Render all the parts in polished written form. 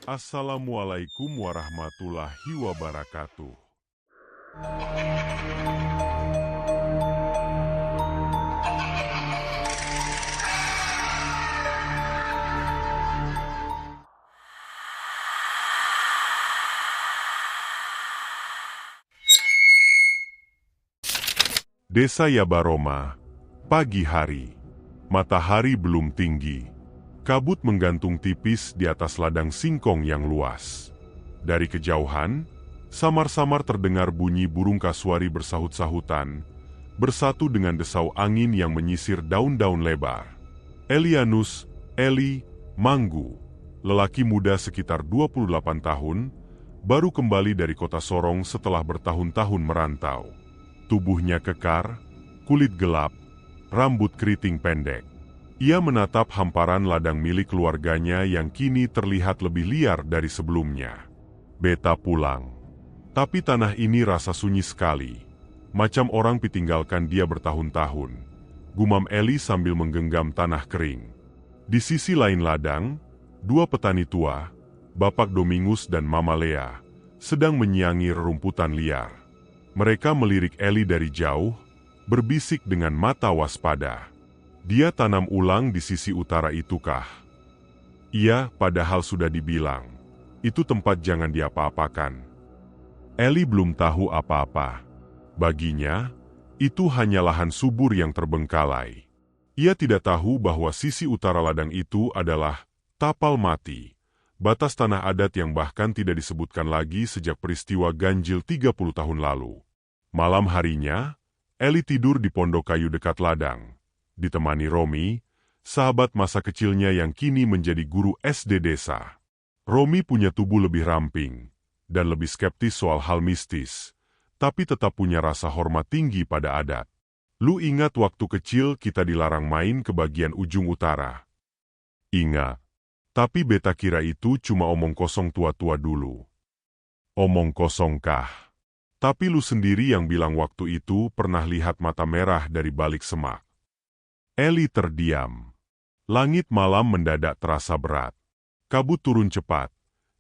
Assalamualaikum warahmatullahi wabarakatuh. Desa Yabaroma, pagi hari. Matahari belum tinggi. Kabut menggantung tipis di atas ladang singkong yang luas. Dari kejauhan, samar-samar terdengar bunyi burung kasuari bersahut-sahutan, bersatu dengan desau angin yang menyisir daun-daun lebar. Elianus, Eli, Manggu, lelaki muda sekitar 28 tahun, baru kembali dari kota Sorong setelah bertahun-tahun merantau. Tubuhnya kekar, kulit gelap, rambut keriting pendek. Ia menatap hamparan ladang milik keluarganya yang kini terlihat lebih liar dari sebelumnya. Beta pulang. Tapi tanah ini rasa sunyi sekali. Macam orang ditinggalkan dia bertahun-tahun. Gumam Eli sambil menggenggam tanah kering. Di sisi lain ladang, dua petani tua, Bapak Domingus dan Mama Lea, sedang menyiangi rerumputan liar. Mereka melirik Eli dari jauh, berbisik dengan mata waspada. Dia tanam ulang di sisi utara itukah? Iya, padahal sudah dibilang. Itu tempat jangan diapa-apakan. Eli belum tahu apa-apa. Baginya, itu hanya lahan subur yang terbengkalai. Ia tidak tahu bahwa sisi utara ladang itu adalah tapal mati, batas tanah adat yang bahkan tidak disebutkan lagi sejak peristiwa ganjil 30 tahun lalu. Malam harinya, Eli tidur di pondok kayu dekat ladang, ditemani Romi, sahabat masa kecilnya yang kini menjadi guru SD desa. Romi punya tubuh lebih ramping, dan lebih skeptis soal hal mistis, tapi tetap punya rasa hormat tinggi pada adat. Lu ingat waktu kecil kita dilarang main ke bagian ujung utara? Ingat. Tapi beta kira itu cuma omong kosong tua-tua dulu. Omong kosong kah? Tapi lu sendiri yang bilang waktu itu pernah lihat mata merah dari balik semak. Eli terdiam. Langit malam mendadak terasa berat. Kabut turun cepat.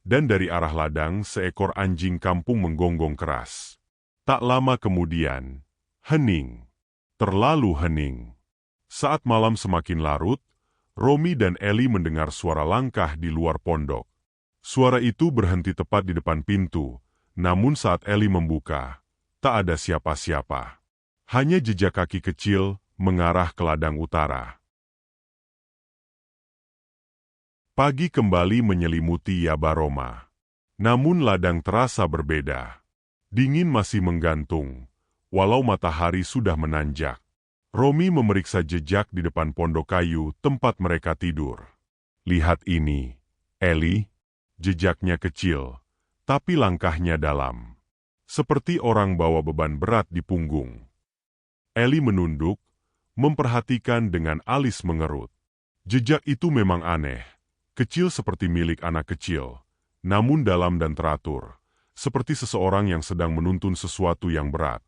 Dan dari arah ladang seekor anjing kampung menggonggong keras. Tak lama kemudian, hening. Terlalu hening. Saat malam semakin larut, Romi dan Eli mendengar suara langkah di luar pondok. Suara itu berhenti tepat di depan pintu. Namun saat Eli membuka, tak ada siapa-siapa. Hanya jejak kaki kecil mengarah ke ladang utara. Pagi kembali menyelimuti Yabaroma. Namun ladang terasa berbeda. Dingin masih menggantung, walau matahari sudah menanjak. Romi memeriksa jejak di depan pondok kayu tempat mereka tidur. Lihat ini, Eli. Jejaknya kecil, tapi langkahnya dalam. Seperti orang bawa beban berat di punggung. Eli menunduk, memperhatikan dengan alis mengerut. Jejak itu memang aneh, kecil seperti milik anak kecil, namun dalam dan teratur, seperti seseorang yang sedang menuntun sesuatu yang berat.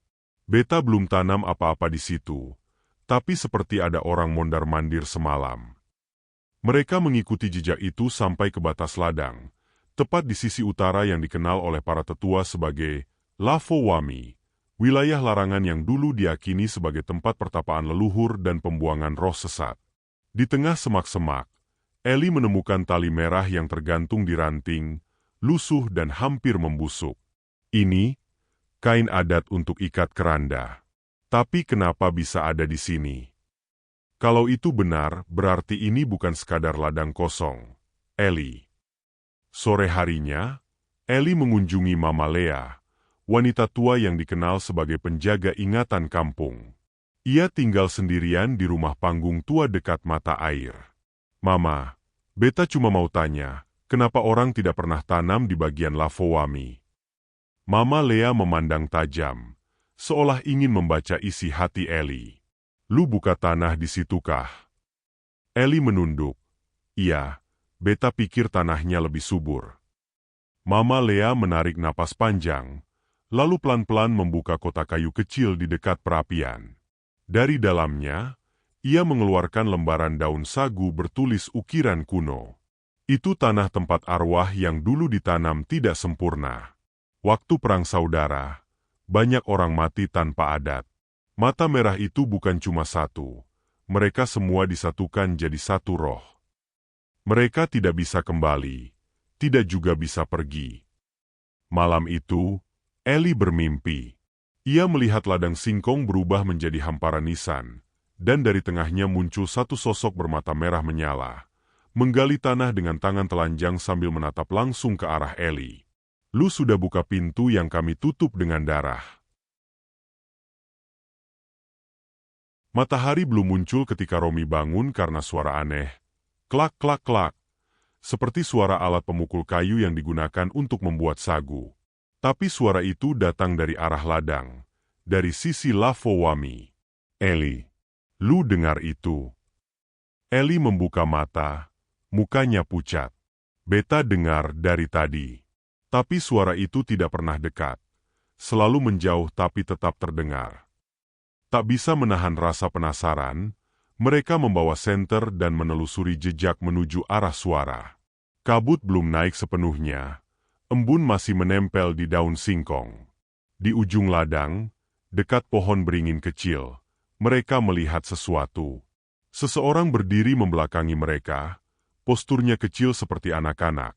Beta belum tanam apa-apa di situ, tapi seperti ada orang mondar-mandir semalam. Mereka mengikuti jejak itu sampai ke batas ladang, tepat di sisi utara yang dikenal oleh para tetua sebagai Lafowami, wilayah larangan yang dulu diyakini sebagai tempat pertapaan leluhur dan pembuangan roh sesat. Di tengah semak-semak, Eli menemukan tali merah yang tergantung di ranting, lusuh dan hampir membusuk. Ini, kain adat untuk ikat keranda. Tapi kenapa bisa ada di sini? Kalau itu benar, berarti ini bukan sekadar ladang kosong. Eli. Sore harinya, Eli mengunjungi Mama Lea, wanita tua yang dikenal sebagai penjaga ingatan kampung. Ia tinggal sendirian di rumah panggung tua dekat mata air. Mama, beta cuma mau tanya, kenapa orang tidak pernah tanam di bagian Lafowami? Mama Lea memandang tajam, seolah ingin membaca isi hati Eli. Lu buka tanah di situkah? Eli menunduk. Iya. Beta pikir tanahnya lebih subur. Mama Lea menarik napas panjang, lalu pelan-pelan membuka kotak kayu kecil di dekat perapian. Dari dalamnya, ia mengeluarkan lembaran daun sagu bertulis ukiran kuno. Itu tanah tempat arwah yang dulu ditanam tidak sempurna. Waktu perang saudara, banyak orang mati tanpa adat. Mata merah itu bukan cuma satu. Mereka semua disatukan jadi satu roh. Mereka tidak bisa kembali, tidak juga bisa pergi. Malam itu, Eli bermimpi. Ia melihat ladang singkong berubah menjadi hamparan nisan, dan dari tengahnya muncul satu sosok bermata merah menyala, menggali tanah dengan tangan telanjang sambil menatap langsung ke arah Eli. Lu sudah buka pintu yang kami tutup dengan darah. Matahari belum muncul ketika Romi bangun karena suara aneh. Klak, klak, klak. Seperti suara alat pemukul kayu yang digunakan untuk membuat sagu. Tapi suara itu datang dari arah ladang, dari sisi Lavowami. Eli, lu dengar itu? Eli membuka mata, mukanya pucat. Beta dengar dari tadi. Tapi suara itu tidak pernah dekat. Selalu menjauh tapi tetap terdengar. Tak bisa menahan rasa penasaran, mereka membawa senter dan menelusuri jejak menuju arah suara. Kabut belum naik sepenuhnya. Embun masih menempel di daun singkong. Di ujung ladang, dekat pohon beringin kecil, mereka melihat sesuatu. Seseorang berdiri membelakangi mereka, posturnya kecil seperti anak-anak,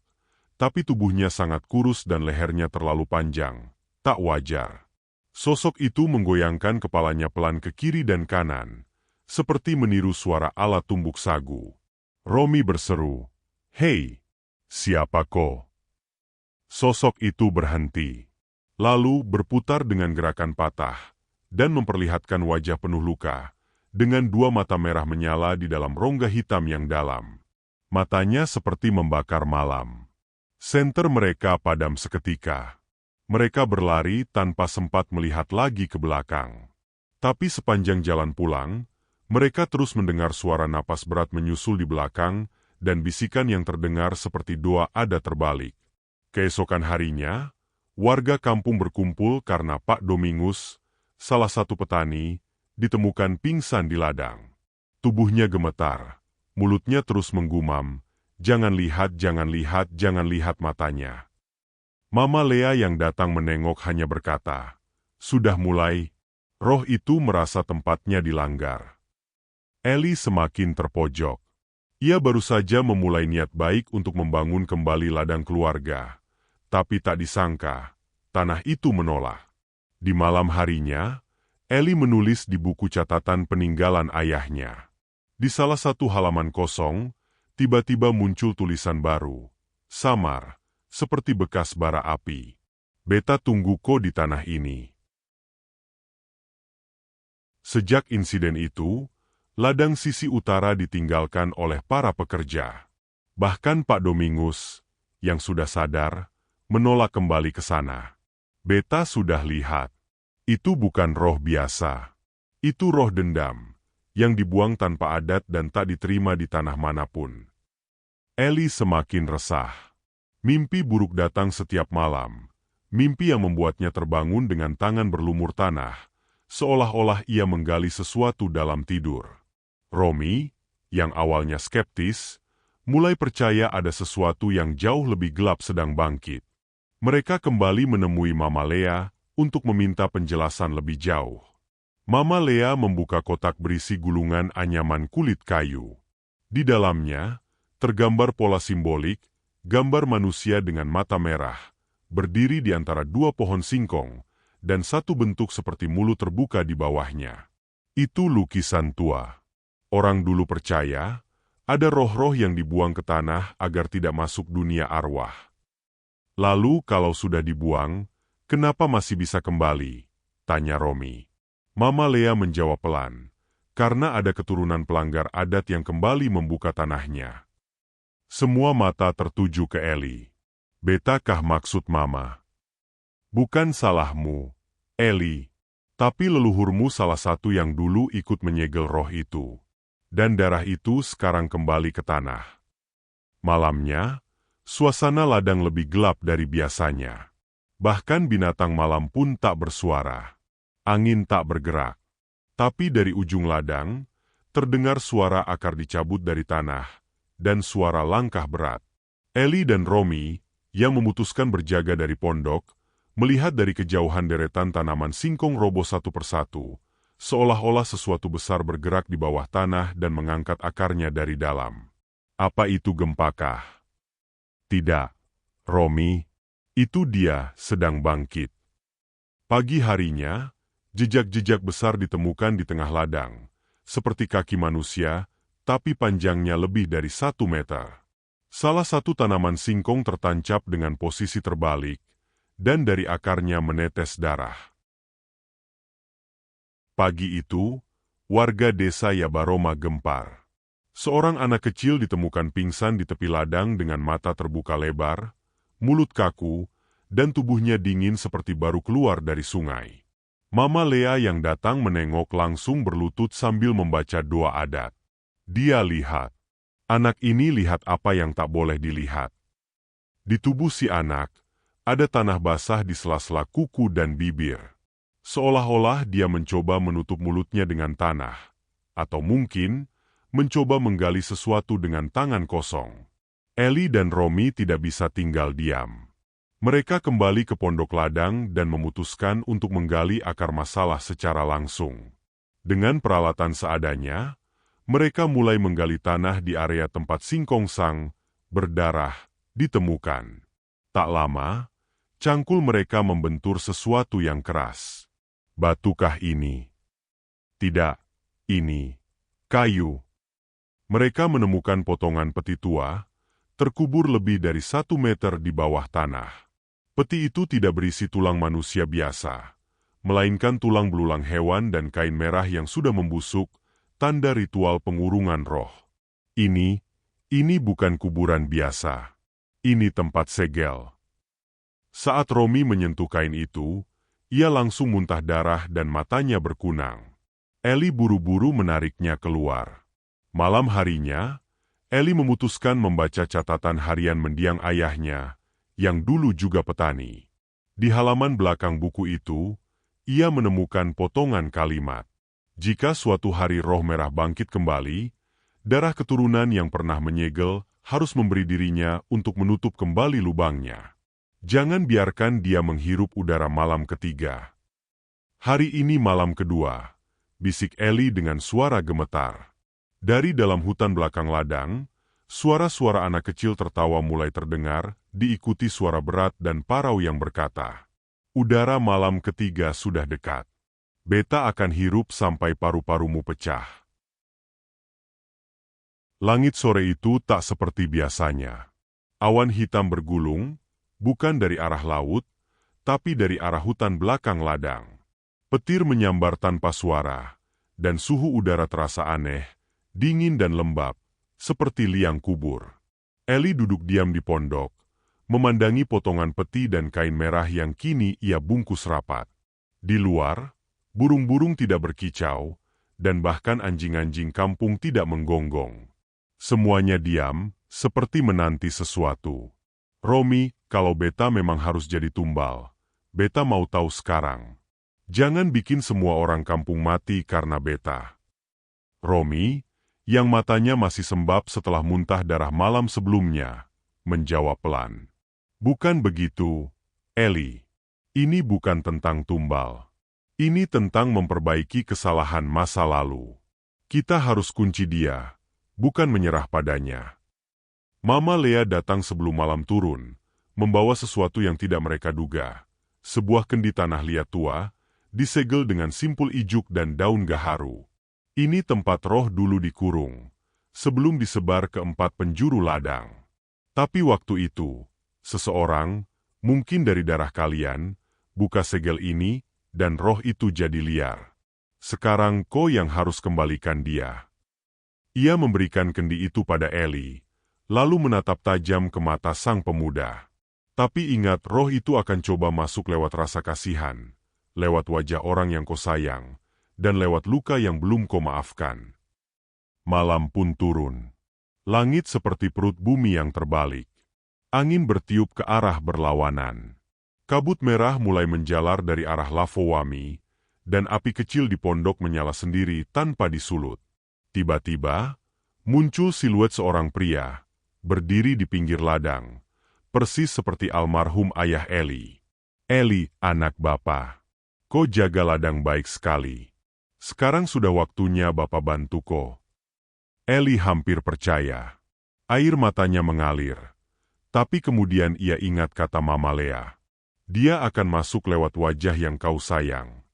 tapi tubuhnya sangat kurus dan lehernya terlalu panjang, tak wajar. Sosok itu menggoyangkan kepalanya pelan ke kiri dan kanan, seperti meniru suara alat tumbuk sagu. Romi berseru, "Hei, siapa kau?" Sosok itu berhenti, lalu berputar dengan gerakan patah, dan memperlihatkan wajah penuh luka, dengan dua mata merah menyala di dalam rongga hitam yang dalam. Matanya seperti membakar malam. Senter mereka padam seketika. Mereka berlari tanpa sempat melihat lagi ke belakang. Tapi sepanjang jalan pulang, mereka terus mendengar suara napas berat menyusul di belakang, dan bisikan yang terdengar seperti doa ada terbalik. Keesokan harinya, warga kampung berkumpul karena Pak Domingus, salah satu petani, ditemukan pingsan di ladang. Tubuhnya gemetar, mulutnya terus menggumam, "Jangan lihat, jangan lihat, jangan lihat matanya." Mama Lea yang datang menengok hanya berkata, "Sudah mulai." Roh itu merasa tempatnya dilanggar. Eli semakin terpojok. Ia baru saja memulai niat baik untuk membangun kembali ladang keluarga. Tapi tak disangka, tanah itu menolak. Di malam harinya, Eli menulis di buku catatan peninggalan ayahnya. Di salah satu halaman kosong, tiba-tiba muncul tulisan baru. Samar, seperti bekas bara api. "Beta tunggu kau di tanah ini." Sejak insiden itu, ladang sisi utara ditinggalkan oleh para pekerja. Bahkan Pak Domingus, yang sudah sadar, menolak kembali ke sana. "Beta sudah lihat. Itu bukan roh biasa. Itu roh dendam, yang dibuang tanpa adat dan tak diterima di tanah manapun." Eli semakin resah. Mimpi buruk datang setiap malam. Mimpi yang membuatnya terbangun dengan tangan berlumur tanah, seolah-olah ia menggali sesuatu dalam tidur. Romi, yang awalnya skeptis, mulai percaya ada sesuatu yang jauh lebih gelap sedang bangkit. Mereka kembali menemui Mama Lea untuk meminta penjelasan lebih jauh. Mama Lea membuka kotak berisi gulungan anyaman kulit kayu. Di dalamnya, tergambar pola simbolik, gambar manusia dengan mata merah, berdiri di antara dua pohon singkong, dan satu bentuk seperti mulut terbuka di bawahnya. Itu lukisan tua. Orang dulu percaya, ada roh-roh yang dibuang ke tanah agar tidak masuk dunia arwah. "Lalu kalau sudah dibuang, kenapa masih bisa kembali?" tanya Romi. Mama Lea menjawab pelan, "Karena ada keturunan pelanggar adat yang kembali membuka tanahnya." Semua mata tertuju ke Eli. "Betakah maksud Mama?" "Bukan salahmu, Eli. Tapi leluhurmu salah satu yang dulu ikut menyegel roh itu. Dan darah itu sekarang kembali ke tanah." Malamnya, suasana ladang lebih gelap dari biasanya. Bahkan binatang malam pun tak bersuara. Angin tak bergerak. Tapi dari ujung ladang, terdengar suara akar dicabut dari tanah, dan suara langkah berat. Eli dan Romi, yang memutuskan berjaga dari pondok, melihat dari kejauhan deretan tanaman singkong roboh satu persatu, seolah-olah sesuatu besar bergerak di bawah tanah dan mengangkat akarnya dari dalam. Apa itu gempakah? Tidak, Romi. Itu dia sedang bangkit. Pagi harinya, jejak-jejak besar ditemukan di tengah ladang, seperti kaki manusia, tapi panjangnya lebih dari 1 meter. Salah satu tanaman singkong tertancap dengan posisi terbalik, dan dari akarnya menetes darah. Pagi itu, warga desa Yabaroma gempar. Seorang anak kecil ditemukan pingsan di tepi ladang dengan mata terbuka lebar, mulut kaku, dan tubuhnya dingin seperti baru keluar dari sungai. Mama Lea yang datang menengok langsung berlutut sambil membaca doa adat. Dia lihat. Anak ini lihat apa yang tak boleh dilihat. Di tubuh si anak, ada tanah basah di sela-sela kuku dan bibir. Seolah-olah dia mencoba menutup mulutnya dengan tanah. Atau mungkin, mencoba menggali sesuatu dengan tangan kosong. Eli dan Romi tidak bisa tinggal diam. Mereka kembali ke pondok ladang dan memutuskan untuk menggali akar masalah secara langsung. Dengan peralatan seadanya, mereka mulai menggali tanah di area tempat singkong sang berdarah ditemukan. Tak lama, cangkul mereka membentur sesuatu yang keras. Batukah ini? Tidak, ini kayu. Mereka menemukan potongan peti tua, terkubur lebih dari 1 meter di bawah tanah. Peti itu tidak berisi tulang manusia biasa, melainkan tulang belulang hewan dan kain merah yang sudah membusuk, tanda ritual pengurungan roh. Ini bukan kuburan biasa. Ini tempat segel. Saat Romi menyentuh kain itu, ia langsung muntah darah dan matanya berkunang. Eli buru-buru menariknya keluar. Malam harinya, Eli memutuskan membaca catatan harian mendiang ayahnya, yang dulu juga petani. Di halaman belakang buku itu, ia menemukan potongan kalimat. Jika suatu hari roh merah bangkit kembali, darah keturunan yang pernah menyegel harus memberi dirinya untuk menutup kembali lubangnya. Jangan biarkan dia menghirup udara malam ketiga. Hari ini malam kedua, bisik Eli dengan suara gemetar. Dari dalam hutan belakang ladang, suara-suara anak kecil tertawa mulai terdengar, diikuti suara berat dan parau yang berkata, "Udara malam ketiga sudah dekat. Beta akan hirup sampai paru-parumu pecah." Langit sore itu tak seperti biasanya. Awan hitam bergulung, bukan dari arah laut, tapi dari arah hutan belakang ladang. Petir menyambar tanpa suara, dan suhu udara terasa aneh, dingin dan lembab, seperti liang kubur. Eli duduk diam di pondok, memandangi potongan peti dan kain merah yang kini ia bungkus rapat. Di luar, burung-burung tidak berkicau, dan bahkan anjing-anjing kampung tidak menggonggong. Semuanya diam, seperti menanti sesuatu. "Romi, kalau beta memang harus jadi tumbal, beta mau tahu sekarang. Jangan bikin semua orang kampung mati karena beta." Romi, yang matanya masih sembab setelah muntah darah malam sebelumnya, menjawab pelan. "Bukan begitu, Eli. Ini bukan tentang tumbal. Ini tentang memperbaiki kesalahan masa lalu. Kita harus kunci dia, bukan menyerah padanya." Mama Lea datang sebelum malam turun, membawa sesuatu yang tidak mereka duga. Sebuah kendi tanah liat tua, disegel dengan simpul ijuk dan daun gaharu. Ini tempat roh dulu dikurung, sebelum disebar ke 4 penjuru ladang. Tapi waktu itu, seseorang, mungkin dari darah kalian, buka segel ini, dan roh itu jadi liar. Sekarang kau yang harus kembalikan dia. Ia memberikan kendi itu pada Eli, lalu menatap tajam ke mata sang pemuda. Tapi ingat, roh itu akan coba masuk lewat rasa kasihan, lewat wajah orang yang kau sayang, dan lewat luka yang belum kau maafkan. Malam pun turun. Langit seperti perut bumi yang terbalik. Angin bertiup ke arah berlawanan. Kabut merah mulai menjalar dari arah Lavowami, dan api kecil di pondok menyala sendiri tanpa disulut. Tiba-tiba, muncul siluet seorang pria, berdiri di pinggir ladang, persis seperti almarhum ayah Eli. Eli, anak Bapa, kau jaga ladang baik sekali. Sekarang sudah waktunya Bapa bantu kau. Eli hampir percaya. Air matanya mengalir. Tapi kemudian ia ingat kata Mama Lea. Dia akan masuk lewat wajah yang kau sayang.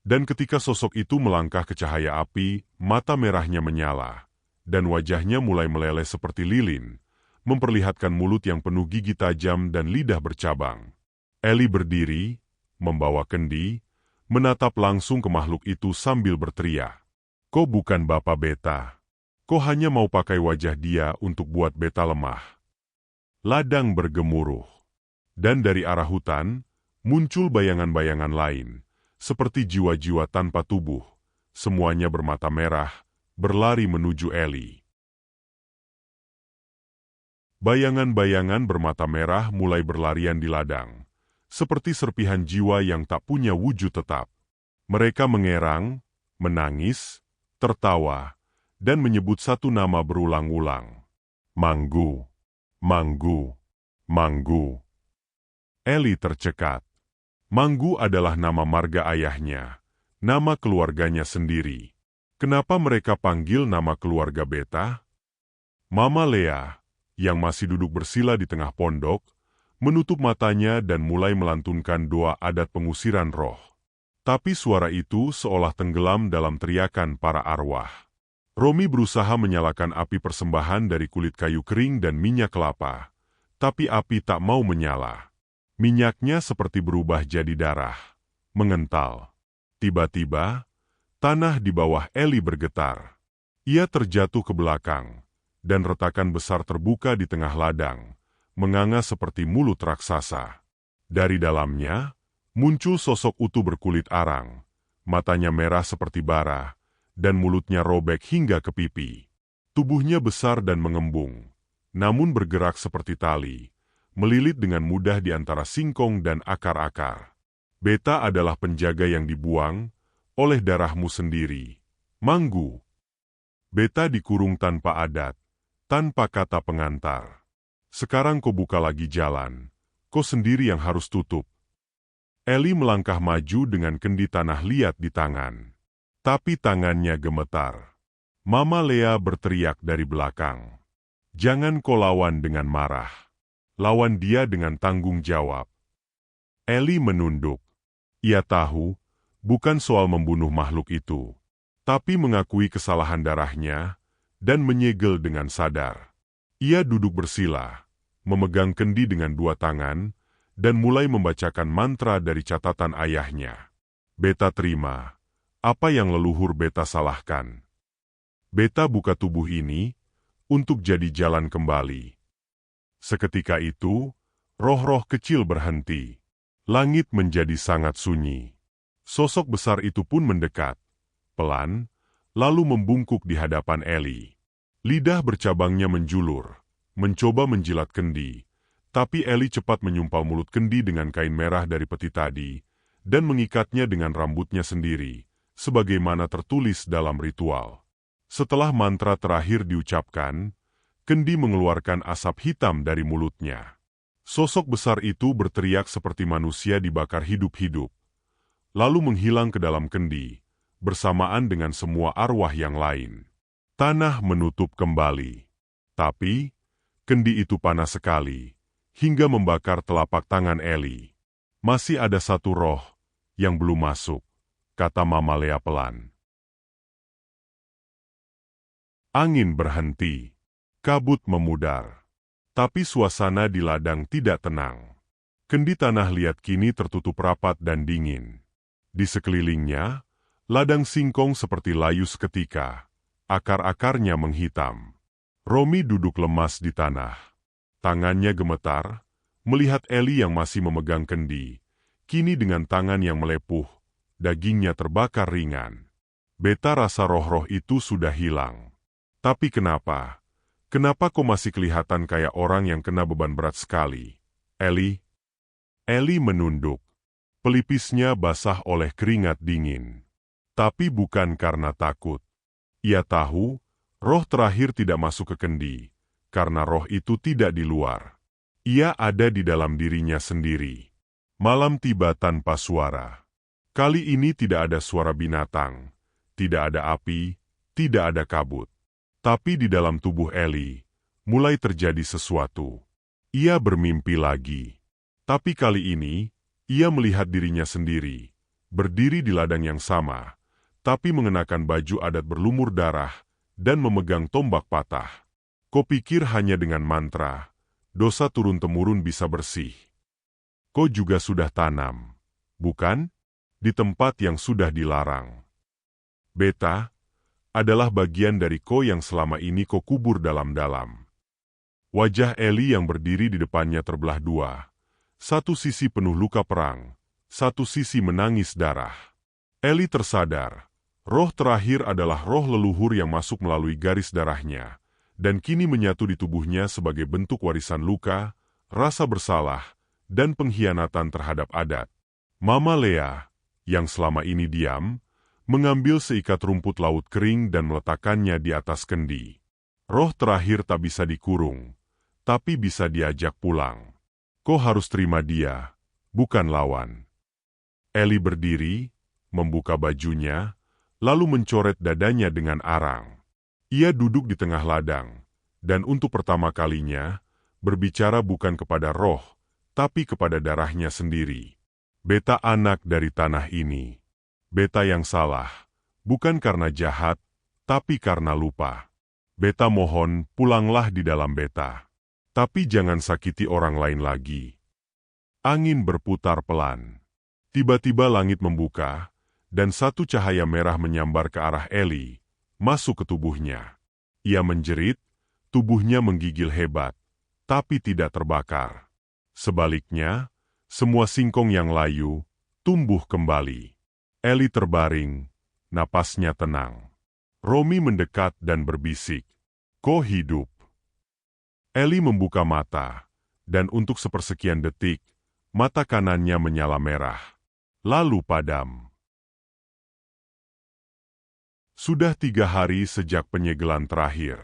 Dan ketika sosok itu melangkah ke cahaya api, mata merahnya menyala. Dan wajahnya mulai meleleh seperti lilin, memperlihatkan mulut yang penuh gigi tajam dan lidah bercabang. Eli berdiri, membawa kendi, menatap langsung ke makhluk itu sambil berteriak. Kau bukan Bapa Beta. Kau hanya mau pakai wajah dia untuk buat Beta lemah. Ladang bergemuruh. Dan dari arah hutan, muncul bayangan-bayangan lain, seperti jiwa-jiwa tanpa tubuh. Semuanya bermata merah, berlari menuju Eli. Bayangan-bayangan bermata merah mulai berlarian di ladang, seperti serpihan jiwa yang tak punya wujud tetap. Mereka mengerang, menangis, tertawa, dan menyebut satu nama berulang-ulang. Manggu, Manggu, Manggu. Eli tercekat. Manggu adalah nama marga ayahnya, nama keluarganya sendiri. Kenapa mereka panggil nama keluarga Beta? Mama Lea, yang masih duduk bersila di tengah pondok, menutup matanya dan mulai melantunkan doa adat pengusiran roh. Tapi suara itu seolah tenggelam dalam teriakan para arwah. Romi berusaha menyalakan api persembahan dari kulit kayu kering dan minyak kelapa, tapi api tak mau menyala. Minyaknya seperti berubah jadi darah, mengental. Tiba-tiba, tanah di bawah Eli bergetar. Ia terjatuh ke belakang, dan retakan besar terbuka di tengah ladang, menganga seperti mulut raksasa. Dari dalamnya, muncul sosok utuh berkulit arang, matanya merah seperti bara, dan mulutnya robek hingga ke pipi. Tubuhnya besar dan mengembung, namun bergerak seperti tali, melilit dengan mudah di antara singkong dan akar-akar. Beta adalah penjaga yang dibuang oleh darahmu sendiri. Manggu. Beta dikurung tanpa adat, tanpa kata pengantar. Sekarang kau buka lagi jalan, kau sendiri yang harus tutup. Eli melangkah maju dengan kendi tanah liat di tangan. Tapi tangannya gemetar. Mama Lea berteriak dari belakang. Jangan kau lawan dengan marah. Lawan dia dengan tanggung jawab. Eli menunduk. Ia tahu, bukan soal membunuh makhluk itu, tapi mengakui kesalahan darahnya, dan menyegel dengan sadar. Ia duduk bersila, memegang kendi dengan dua tangan, dan mulai membacakan mantra dari catatan ayahnya. Beta terima, apa yang leluhur Beta salahkan. Beta buka tubuh ini, untuk jadi jalan kembali. Seketika itu, roh-roh kecil berhenti. Langit menjadi sangat sunyi. Sosok besar itu pun mendekat, pelan, lalu membungkuk di hadapan Eli. Lidah bercabangnya menjulur, mencoba menjilat kendi, tapi Eli cepat menyumpal mulut kendi dengan kain merah dari peti tadi, dan mengikatnya dengan rambutnya sendiri, sebagaimana tertulis dalam ritual. Setelah mantra terakhir diucapkan, kendi mengeluarkan asap hitam dari mulutnya. Sosok besar itu berteriak seperti manusia dibakar hidup-hidup, lalu menghilang ke dalam kendi, bersamaan dengan semua arwah yang lain. Tanah menutup kembali. Tapi, kendi itu panas sekali, hingga membakar telapak tangan Eli. Masih ada satu roh yang belum masuk, kata Mama Lea pelan. Angin berhenti. Kabut memudar. Tapi suasana di ladang tidak tenang. Kendi tanah liat kini tertutup rapat dan dingin. Di sekelilingnya, ladang singkong seperti layu seketika. Akar-akarnya menghitam. Romi duduk lemas di tanah. Tangannya gemetar, melihat Eli yang masih memegang kendi. Kini dengan tangan yang melepuh, dagingnya terbakar ringan. Beta rasa roh-roh itu sudah hilang. Tapi kenapa? Kenapa kau masih kelihatan kayak orang yang kena beban berat sekali, Eli? Eli menunduk. Pelipisnya basah oleh keringat dingin. Tapi bukan karena takut. Ia tahu, roh terakhir tidak masuk ke kendi, karena roh itu tidak di luar. Ia ada di dalam dirinya sendiri. Malam tiba tanpa suara. Kali ini tidak ada suara binatang, tidak ada api, tidak ada kabut. Tapi di dalam tubuh Eli, mulai terjadi sesuatu. Ia bermimpi lagi. Tapi kali ini, ia melihat dirinya sendiri, berdiri di ladang yang sama, tapi mengenakan baju adat berlumur darah dan memegang tombak patah. Kau pikir hanya dengan mantra, dosa turun-temurun bisa bersih. Kau juga sudah tanam, bukan? Di tempat yang sudah dilarang. Beta adalah bagian dari kau yang selama ini kau kubur dalam-dalam. Wajah Eli yang berdiri di depannya terbelah dua. Satu sisi penuh luka perang, satu sisi menangis darah. Eli tersadar, roh terakhir adalah roh leluhur yang masuk melalui garis darahnya, dan kini menyatu di tubuhnya sebagai bentuk warisan luka, rasa bersalah, dan pengkhianatan terhadap adat. Mama Lea, yang selama ini diam, mengambil seikat rumput laut kering dan meletakkannya di atas kendi. Roh terakhir tak bisa dikurung, tapi bisa diajak pulang. Kau harus terima dia, bukan lawan. Eli berdiri, membuka bajunya, lalu mencoret dadanya dengan arang. Ia duduk di tengah ladang, dan untuk pertama kalinya, berbicara bukan kepada roh, tapi kepada darahnya sendiri. Beta anak dari tanah ini. Beta yang salah, bukan karena jahat, tapi karena lupa. Beta mohon, pulanglah di dalam beta. Tapi jangan sakiti orang lain lagi. Angin berputar pelan. Tiba-tiba langit membuka, dan satu cahaya merah menyambar ke arah Eli, masuk ke tubuhnya. Ia menjerit, tubuhnya menggigil hebat, tapi tidak terbakar. Sebaliknya, semua singkong yang layu tumbuh kembali. Eli terbaring, napasnya tenang. Romi mendekat dan berbisik, "Kau hidup." Eli membuka mata, dan untuk sepersekian detik, mata kanannya menyala merah, lalu padam. Sudah 3 hari sejak penyegelan terakhir.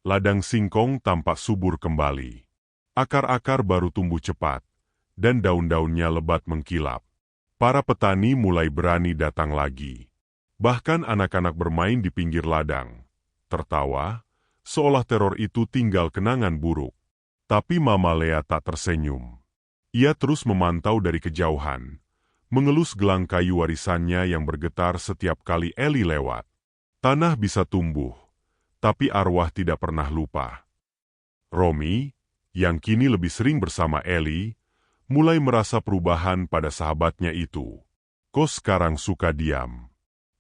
Ladang singkong tampak subur kembali. Akar-akar baru tumbuh cepat, dan daun-daunnya lebat mengkilap. Para petani mulai berani datang lagi. Bahkan anak-anak bermain di pinggir ladang, tertawa, seolah teror itu tinggal kenangan buruk. Tapi Mama Lea tak tersenyum. Ia terus memantau dari kejauhan, mengelus gelang kayu warisannya yang bergetar setiap kali Eli lewat. Tanah bisa tumbuh, tapi arwah tidak pernah lupa. Romi, yang kini lebih sering bersama Eli, mulai merasa perubahan pada sahabatnya itu. Kau sekarang suka diam.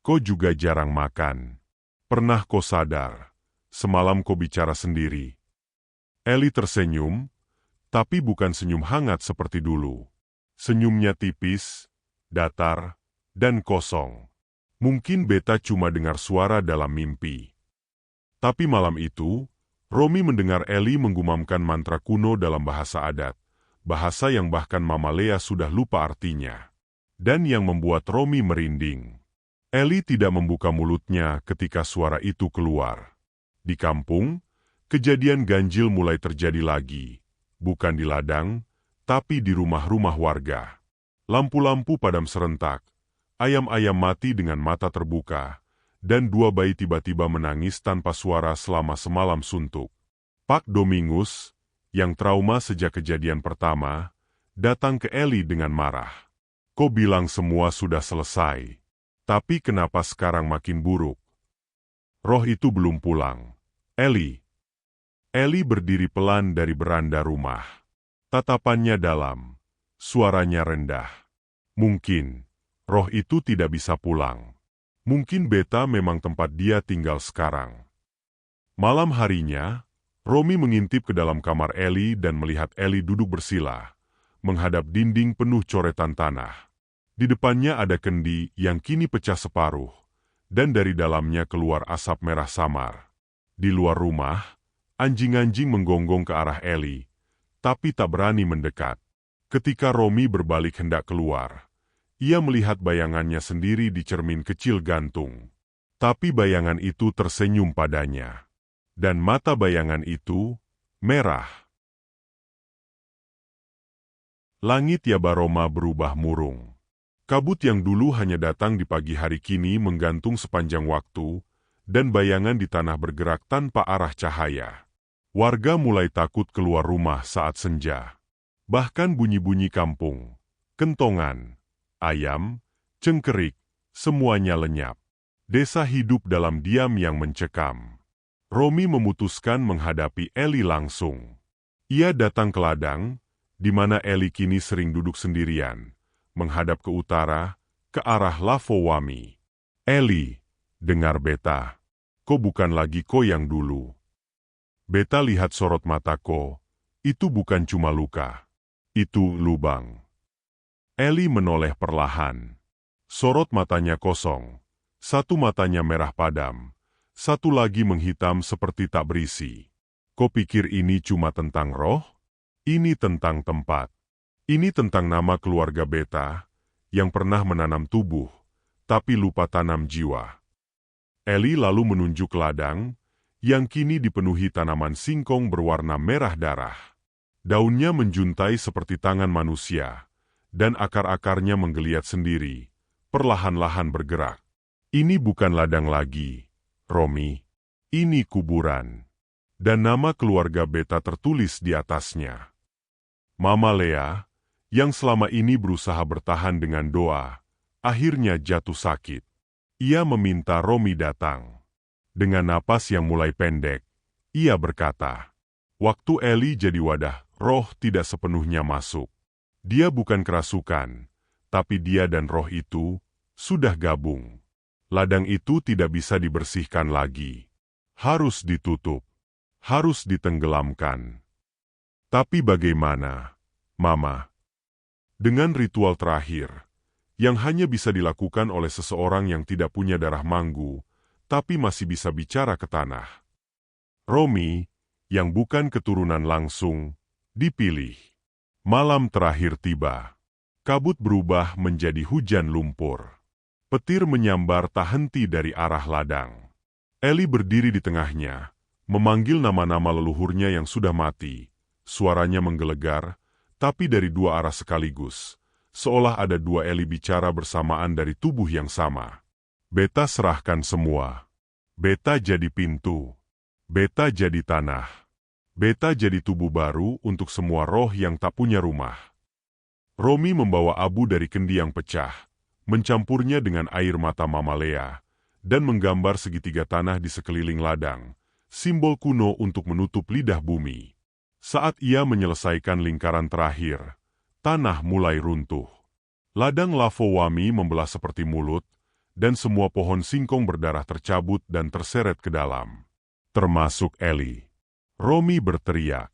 Kau juga jarang makan. Pernah kau sadar, semalam kau bicara sendiri. Eli tersenyum, tapi bukan senyum hangat seperti dulu. Senyumnya tipis, datar, dan kosong. Mungkin beta cuma dengar suara dalam mimpi. Tapi malam itu, Romi mendengar Eli menggumamkan mantra kuno dalam bahasa adat, bahasa yang bahkan Mama Lea sudah lupa artinya. Dan yang membuat Romi merinding. Eli tidak membuka mulutnya ketika suara itu keluar. Di kampung, kejadian ganjil mulai terjadi lagi, bukan di ladang, tapi di rumah-rumah warga. Lampu-lampu padam serentak, ayam-ayam mati dengan mata terbuka, dan 2 bayi tiba-tiba menangis tanpa suara selama semalam suntuk. Pak Domingus, yang trauma sejak kejadian pertama, datang ke Eli dengan marah. "Kau bilang semua sudah selesai, tapi kenapa sekarang makin buruk?" Roh itu belum pulang. Eli. Eli berdiri pelan dari beranda rumah. Tatapannya dalam, suaranya rendah. Mungkin roh itu tidak bisa pulang. Mungkin beta memang tempat dia tinggal sekarang. Malam harinya, Romi mengintip ke dalam kamar Eli dan melihat Eli duduk bersila, menghadap dinding penuh coretan tanah. Di depannya ada kendi yang kini pecah separuh, dan dari dalamnya keluar asap merah samar. Di luar rumah, anjing-anjing menggonggong ke arah Eli, tapi tak berani mendekat. Ketika Romi berbalik hendak keluar, ia melihat bayangannya sendiri di cermin kecil gantung. Tapi bayangan itu tersenyum padanya. Dan mata bayangan itu merah. Langit Yabaroma berubah murung. Kabut yang dulu hanya datang di pagi hari kini menggantung sepanjang waktu, dan bayangan di tanah bergerak tanpa arah cahaya. Warga mulai takut keluar rumah saat senja. Bahkan bunyi-bunyi kampung, kentongan, ayam, cengkerik, semuanya lenyap. Desa hidup dalam diam yang mencekam. Romi memutuskan menghadapi Eli langsung. Ia datang ke ladang, di mana Eli kini sering duduk sendirian, menghadap ke utara, ke arah Lavowami. Eli, dengar beta. Ko bukan lagi ko yang dulu. Beta lihat sorot mata ko, itu bukan cuma luka. Itu lubang. Eli menoleh perlahan. Sorot matanya kosong. Satu matanya merah padam. Satu lagi menghitam seperti tak berisi. Ko pikir ini cuma tentang roh? Ini tentang tempat. Ini tentang nama keluarga beta, yang pernah menanam tubuh, tapi lupa tanam jiwa. Eli lalu menunjuk ladang, yang kini dipenuhi tanaman singkong berwarna merah darah. Daunnya menjuntai seperti tangan manusia, dan akar-akarnya menggeliat sendiri, perlahan-lahan bergerak. Ini bukan ladang lagi, Romi. Ini kuburan. Dan nama keluarga beta tertulis di atasnya. Mama Lea, yang selama ini berusaha bertahan dengan doa, akhirnya jatuh sakit. Ia meminta Romi datang. Dengan napas yang mulai pendek, ia berkata, waktu Eli jadi wadah, roh tidak sepenuhnya masuk. Dia bukan kerasukan, tapi dia dan roh itu sudah gabung. Ladang itu tidak bisa dibersihkan lagi. Harus ditutup. Harus ditenggelamkan. Tapi bagaimana, Mama? Dengan ritual terakhir, yang hanya bisa dilakukan oleh seseorang yang tidak punya darah manggu, tapi masih bisa bicara ke tanah. Romi, yang bukan keturunan langsung, dipilih. Malam terakhir tiba. Kabut berubah menjadi hujan lumpur. Petir menyambar tak henti dari arah ladang. Eli berdiri di tengahnya, memanggil nama-nama leluhurnya yang sudah mati. Suaranya menggelegar, tapi dari dua arah sekaligus, seolah ada dua Eli bicara bersamaan dari tubuh yang sama. Beta serahkan semua. Beta jadi pintu. Beta jadi tanah. Beta jadi tubuh baru untuk semua roh yang tak punya rumah. Romi membawa abu dari kendi yang pecah, mencampurnya dengan air mata Mama Lea, dan menggambar segitiga tanah di sekeliling ladang, simbol kuno untuk menutup lidah bumi. Saat ia menyelesaikan lingkaran terakhir, tanah mulai runtuh. Ladang Lavowami membelah seperti mulut, dan semua pohon singkong berdarah tercabut dan terseret ke dalam. Termasuk Eli. Romi berteriak,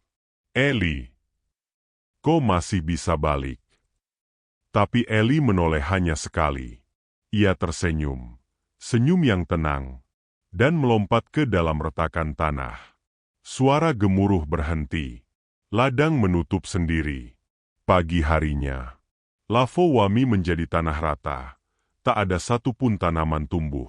Eli, kau masih bisa balik. Tapi Eli menoleh hanya sekali. Ia tersenyum, senyum yang tenang, dan melompat ke dalam retakan tanah. Suara gemuruh berhenti. Ladang menutup sendiri. Pagi harinya, Lavowami menjadi tanah rata. Tak ada satupun tanaman tumbuh.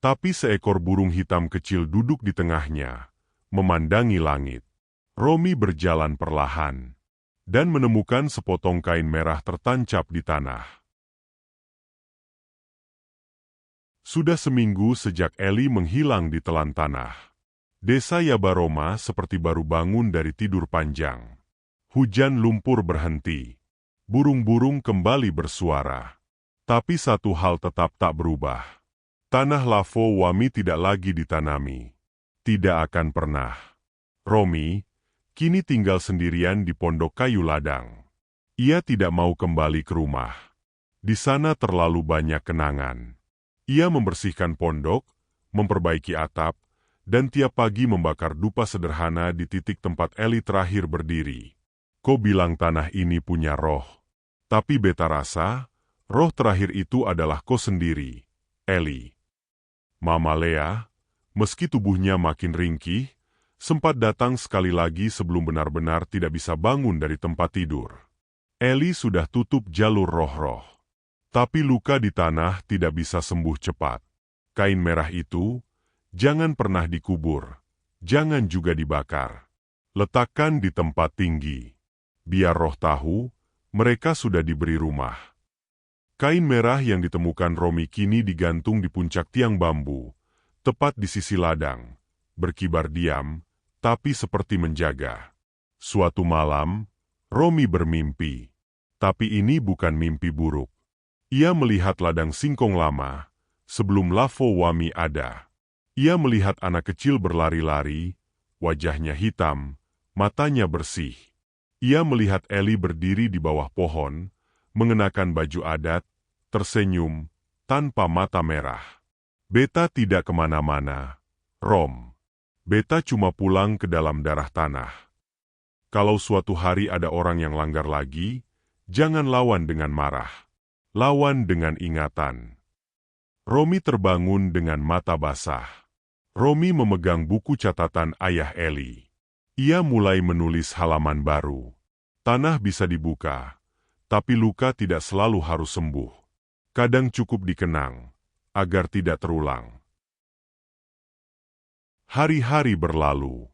Tapi seekor burung hitam kecil duduk di tengahnya, memandangi langit. Romi berjalan perlahan, dan menemukan sepotong kain merah tertancap di tanah. Sudah seminggu sejak Eli menghilang di telan tanah. Desa Yabaroma seperti baru bangun dari tidur panjang. Hujan lumpur berhenti. Burung-burung kembali bersuara. Tapi satu hal tetap tak berubah. Tanah Lavowami tidak lagi ditanami. Tidak akan pernah. Romi, kini tinggal sendirian di pondok kayu ladang. Ia tidak mau kembali ke rumah. Di sana terlalu banyak kenangan. Ia membersihkan pondok, memperbaiki atap, dan tiap pagi membakar dupa sederhana di titik tempat Eli terakhir berdiri. Kau bilang tanah ini punya roh. Tapi beta rasa, roh terakhir itu adalah kau sendiri, Eli. Mama Lea, meski tubuhnya makin ringkih, sempat datang sekali lagi sebelum benar-benar tidak bisa bangun dari tempat tidur. Eli sudah tutup jalur roh-roh. Tapi luka di tanah tidak bisa sembuh cepat. Kain merah itu, jangan pernah dikubur, jangan juga dibakar. Letakkan di tempat tinggi. Biar roh tahu, mereka sudah diberi rumah. Kain merah yang ditemukan Romi kini digantung di puncak tiang bambu, tepat di sisi ladang, berkibar diam, tapi seperti menjaga. Suatu malam, Romi bermimpi. Tapi ini bukan mimpi buruk. Ia melihat ladang singkong lama, sebelum Lafo Wami ada. Ia melihat anak kecil berlari-lari, wajahnya hitam, matanya bersih. Ia melihat Eli berdiri di bawah pohon, mengenakan baju adat, tersenyum, tanpa mata merah. Beta tidak kemana-mana, Rom. Beta cuma pulang ke dalam darah tanah. Kalau suatu hari ada orang yang langgar lagi, jangan lawan dengan marah. Lawan dengan ingatan. Romi terbangun dengan mata basah. Romi memegang buku catatan ayah Eli. Ia mulai menulis halaman baru. Tanah bisa dibuka, tapi luka tidak selalu harus sembuh. Kadang cukup dikenang, agar tidak terulang. Hari-hari berlalu.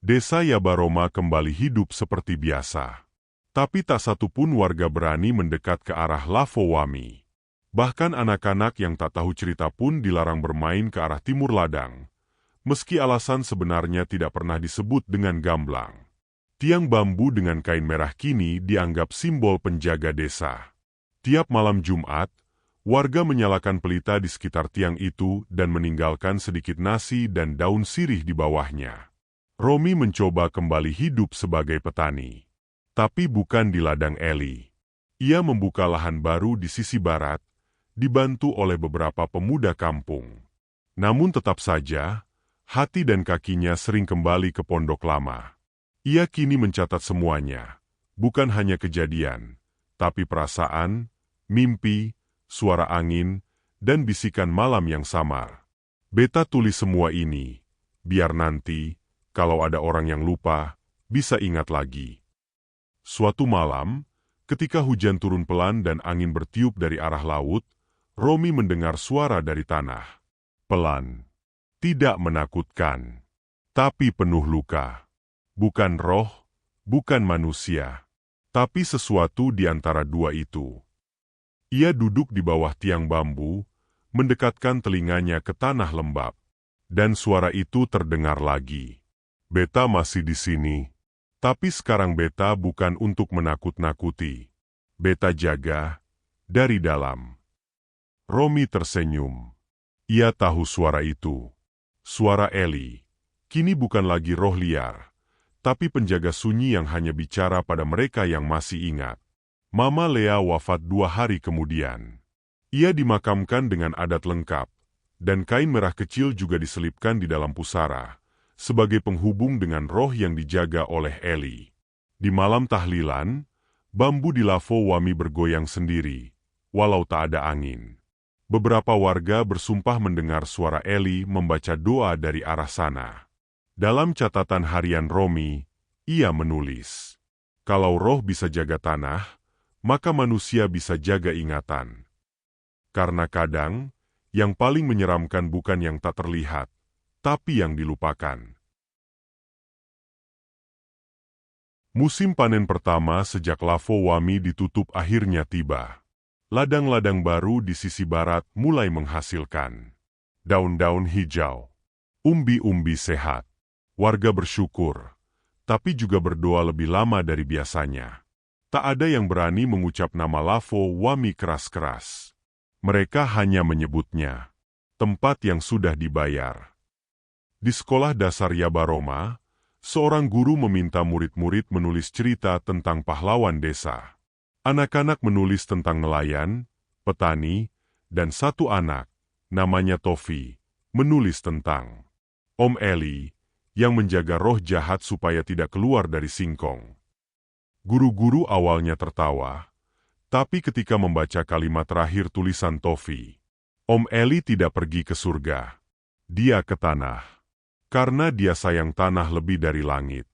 Desa Yabaroma kembali hidup seperti biasa. Tapi tak satu pun warga berani mendekat ke arah Lafo Wami. Bahkan anak-anak yang tak tahu cerita pun dilarang bermain ke arah timur ladang. Meski alasan sebenarnya tidak pernah disebut dengan gamblang. Tiang bambu dengan kain merah kini dianggap simbol penjaga desa. Tiap malam Jumat, warga menyalakan pelita di sekitar tiang itu dan meninggalkan sedikit nasi dan daun sirih di bawahnya. Romi mencoba kembali hidup sebagai petani. Tapi bukan di ladang Eli. Ia membuka lahan baru di sisi barat, dibantu oleh beberapa pemuda kampung. Namun tetap saja, hati dan kakinya sering kembali ke pondok lama. Ia kini mencatat semuanya, bukan hanya kejadian, tapi perasaan, mimpi, suara angin, dan bisikan malam yang samar. Beta tulis semua ini, biar nanti, kalau ada orang yang lupa, bisa ingat lagi. Suatu malam, ketika hujan turun pelan dan angin bertiup dari arah laut, Romi mendengar suara dari tanah. Pelan. Tidak menakutkan, tapi penuh luka. Bukan roh, bukan manusia, tapi sesuatu di antara dua itu. Ia duduk di bawah tiang bambu, mendekatkan telinganya ke tanah lembab. Dan suara itu terdengar lagi. Beta masih di sini, tapi sekarang beta bukan untuk menakut-nakuti. Beta jaga, dari dalam. Romi tersenyum. Ia tahu suara itu. Suara Eli, kini bukan lagi roh liar, tapi penjaga sunyi yang hanya bicara pada mereka yang masih ingat. Mama Lea wafat 2 hari kemudian. Ia dimakamkan dengan adat lengkap, dan kain merah kecil juga diselipkan di dalam pusara, sebagai penghubung dengan roh yang dijaga oleh Eli. Di malam tahlilan, bambu di Lafo Wami bergoyang sendiri, walau tak ada angin. Beberapa warga bersumpah mendengar suara Eli membaca doa dari arah sana. Dalam catatan harian Romi, ia menulis, "Kalau roh bisa jaga tanah, maka manusia bisa jaga ingatan." Karena kadang, yang paling menyeramkan bukan yang tak terlihat, tapi yang dilupakan. Musim panen pertama sejak Lafo Wami ditutup akhirnya tiba. Ladang-ladang baru di sisi barat mulai menghasilkan daun-daun hijau, umbi-umbi sehat. Warga bersyukur, tapi juga berdoa lebih lama dari biasanya. Tak ada yang berani mengucap nama Lafo Wami keras-keras. Mereka hanya menyebutnya tempat yang sudah dibayar. Di sekolah dasar Yabaroma, seorang guru meminta murid-murid menulis cerita tentang pahlawan desa. Anak-anak menulis tentang nelayan, petani, dan satu anak, namanya Tofi, menulis tentang Om Eli, yang menjaga roh jahat supaya tidak keluar dari singkong. Guru-guru awalnya tertawa, tapi ketika membaca kalimat terakhir tulisan Tofi, Om Eli tidak pergi ke surga. Dia ke tanah, karena dia sayang tanah lebih dari langit.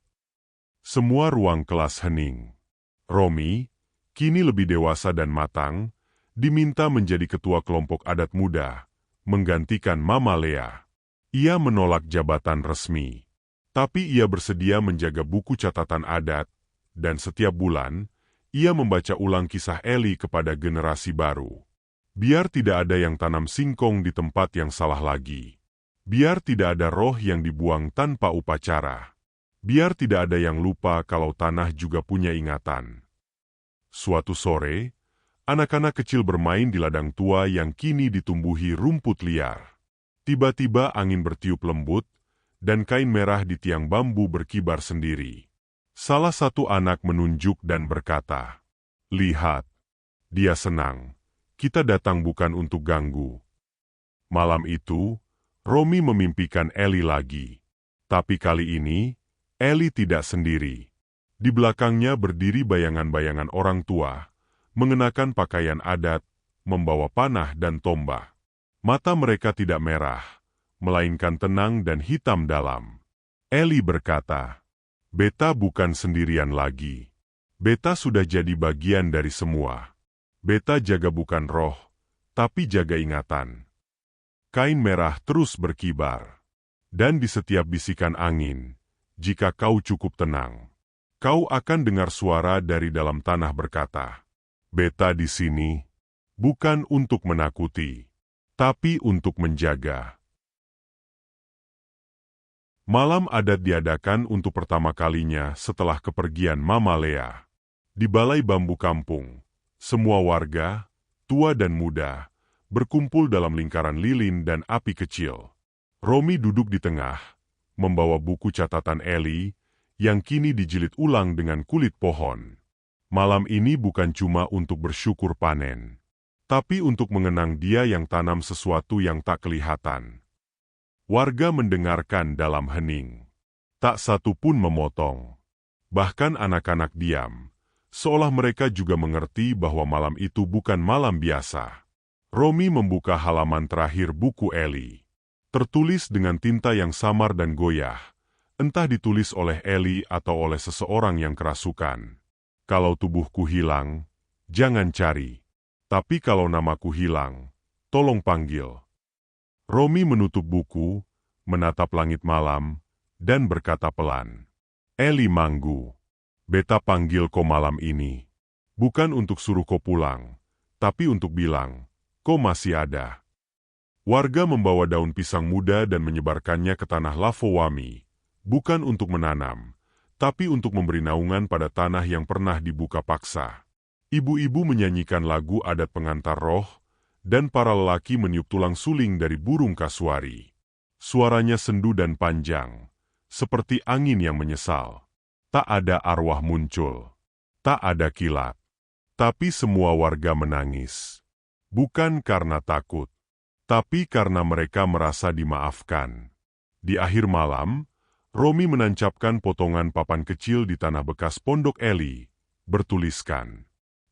Semua ruang kelas hening. Romi, kini lebih dewasa dan matang, diminta menjadi ketua kelompok adat muda, menggantikan Mama Lea. Ia menolak jabatan resmi. Tapi ia bersedia menjaga buku catatan adat, dan setiap bulan, ia membaca ulang kisah Eli kepada generasi baru. Biar tidak ada yang tanam singkong di tempat yang salah lagi. Biar tidak ada roh yang dibuang tanpa upacara. Biar tidak ada yang lupa kalau tanah juga punya ingatan. Suatu sore, anak-anak kecil bermain di ladang tua yang kini ditumbuhi rumput liar. Tiba-tiba angin bertiup lembut, dan kain merah di tiang bambu berkibar sendiri. Salah satu anak menunjuk dan berkata, "Lihat, dia senang. Kita datang bukan untuk ganggu." Malam itu, Romi memimpikan Eli lagi. Tapi kali ini, Eli tidak sendiri. Di belakangnya berdiri bayangan-bayangan orang tua, mengenakan pakaian adat, membawa panah dan tombak. Mata mereka tidak merah, melainkan tenang dan hitam dalam. Eli berkata, "Beta bukan sendirian lagi. Beta sudah jadi bagian dari semua. Beta jaga bukan roh, tapi jaga ingatan." Kain merah terus berkibar. Dan di setiap bisikan angin, jika kau cukup tenang, kau akan dengar suara dari dalam tanah berkata, "Beta di sini, bukan untuk menakuti, tapi untuk menjaga." Malam adat diadakan untuk pertama kalinya setelah kepergian Mama Lea. Di balai bambu kampung, semua warga, tua dan muda, berkumpul dalam lingkaran lilin dan api kecil. Romi duduk di tengah, membawa buku catatan Eli, yang kini dijilid ulang dengan kulit pohon. Malam ini bukan cuma untuk bersyukur panen, tapi untuk mengenang dia yang tanam sesuatu yang tak kelihatan. Warga mendengarkan dalam hening. Tak satu pun memotong. Bahkan anak-anak diam, seolah mereka juga mengerti bahwa malam itu bukan malam biasa. Romi membuka halaman terakhir buku Eli. Tertulis dengan tinta yang samar dan goyah, entah ditulis oleh Eli atau oleh seseorang yang kerasukan. "Kalau tubuhku hilang, jangan cari. Tapi kalau namaku hilang, tolong panggil." Romi menutup buku, menatap langit malam, dan berkata pelan, "Eli Manggu, beta panggil kau malam ini. Bukan untuk suruh kau pulang, tapi untuk bilang, kau masih ada." Warga membawa daun pisang muda dan menyebarkannya ke tanah Lavowami, bukan untuk menanam, tapi untuk memberi naungan pada tanah yang pernah dibuka paksa. Ibu-ibu menyanyikan lagu adat pengantar roh, dan para lelaki meniup tulang suling dari burung kasuari. Suaranya sendu dan panjang, seperti angin yang menyesal. Tak ada arwah muncul, tak ada kilat. Tapi semua warga menangis. Bukan karena takut, tapi karena mereka merasa dimaafkan. Di akhir malam, Romi menancapkan potongan papan kecil di tanah bekas pondok Eli, bertuliskan,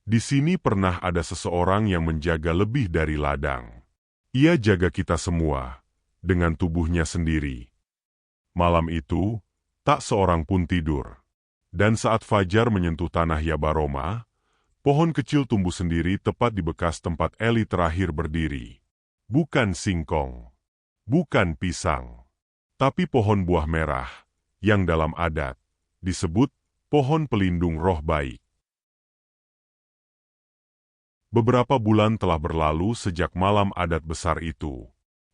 "Di sini pernah ada seseorang yang menjaga lebih dari ladang. Ia jaga kita semua, dengan tubuhnya sendiri." Malam itu, tak seorang pun tidur. Dan saat fajar menyentuh tanah Yabaroma, pohon kecil tumbuh sendiri tepat di bekas tempat Eli terakhir berdiri. Bukan singkong, bukan pisang, tapi pohon buah merah, yang dalam adat disebut pohon pelindung roh baik. Beberapa bulan telah berlalu sejak malam adat besar itu.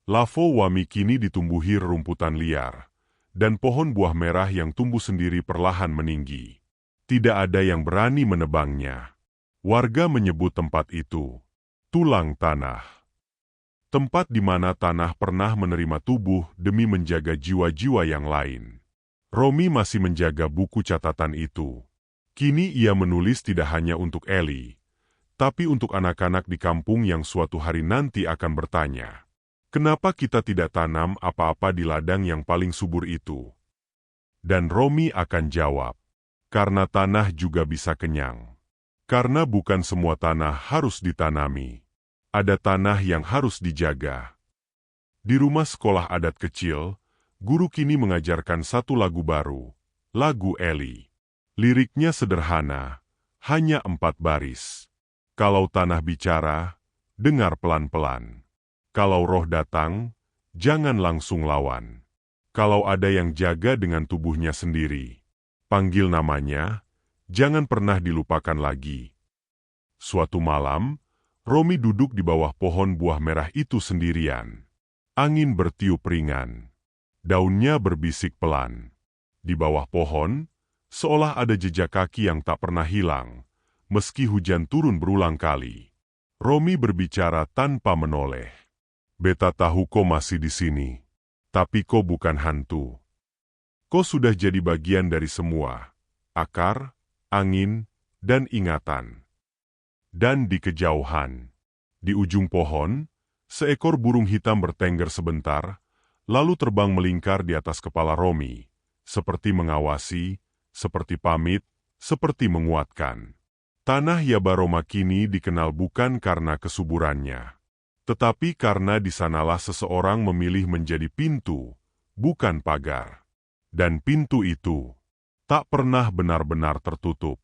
Lavowami kini ditumbuhi rerumputan liar, dan pohon buah merah yang tumbuh sendiri perlahan meninggi. Tidak ada yang berani menebangnya. Warga menyebut tempat itu tulang tanah. Tempat di mana tanah pernah menerima tubuh demi menjaga jiwa-jiwa yang lain. Romi masih menjaga buku catatan itu. Kini ia menulis tidak hanya untuk Eli, tapi untuk anak-anak di kampung yang suatu hari nanti akan bertanya, "Kenapa kita tidak tanam apa-apa di ladang yang paling subur itu?" Dan Romi akan jawab, "Karena tanah juga bisa kenyang. Karena bukan semua tanah harus ditanami. Ada tanah yang harus dijaga." Di rumah sekolah adat kecil, guru kini mengajarkan satu lagu baru, lagu Eli. Liriknya sederhana, hanya 4 baris. "Kalau tanah bicara, dengar pelan-pelan. Kalau roh datang, jangan langsung lawan. Kalau ada yang jaga dengan tubuhnya sendiri, panggil namanya, jangan pernah dilupakan lagi. Suatu malam, Romi duduk di bawah pohon buah merah itu sendirian. Angin bertiup ringan. Daunnya berbisik pelan. Di bawah pohon, seolah ada jejak kaki yang tak pernah hilang, meski hujan turun berulang kali. Romi berbicara tanpa menoleh. Beta tahu kau masih di sini, tapi kau bukan hantu. Kau sudah jadi bagian dari semua, akar, angin, dan ingatan. Dan di kejauhan, di ujung pohon, seekor burung hitam bertengger sebentar, lalu terbang melingkar di atas kepala Romi, seperti mengawasi, seperti pamit, seperti menguatkan. Tanah Yabaroma kini dikenal bukan karena kesuburannya, tetapi karena di sanalah seseorang memilih menjadi pintu, bukan pagar. Dan pintu itu tak pernah benar-benar tertutup.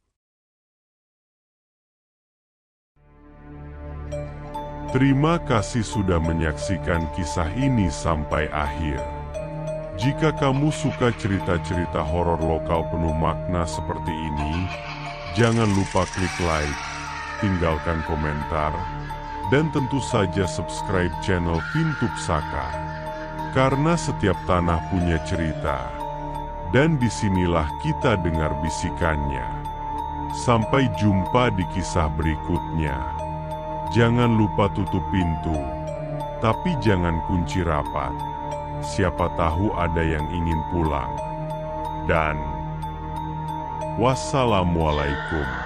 Terima kasih sudah menyaksikan kisah ini sampai akhir. Jika kamu suka cerita-cerita horor lokal penuh makna seperti ini, jangan lupa klik like, tinggalkan komentar, dan tentu saja subscribe channel Pintu Psaka. Karena setiap tanah punya cerita, dan disinilah kita dengar bisikannya. Sampai jumpa di kisah berikutnya. Jangan lupa tutup pintu, tapi jangan kunci rapat. Siapa tahu ada yang ingin pulang. Dan wassalamualaikum.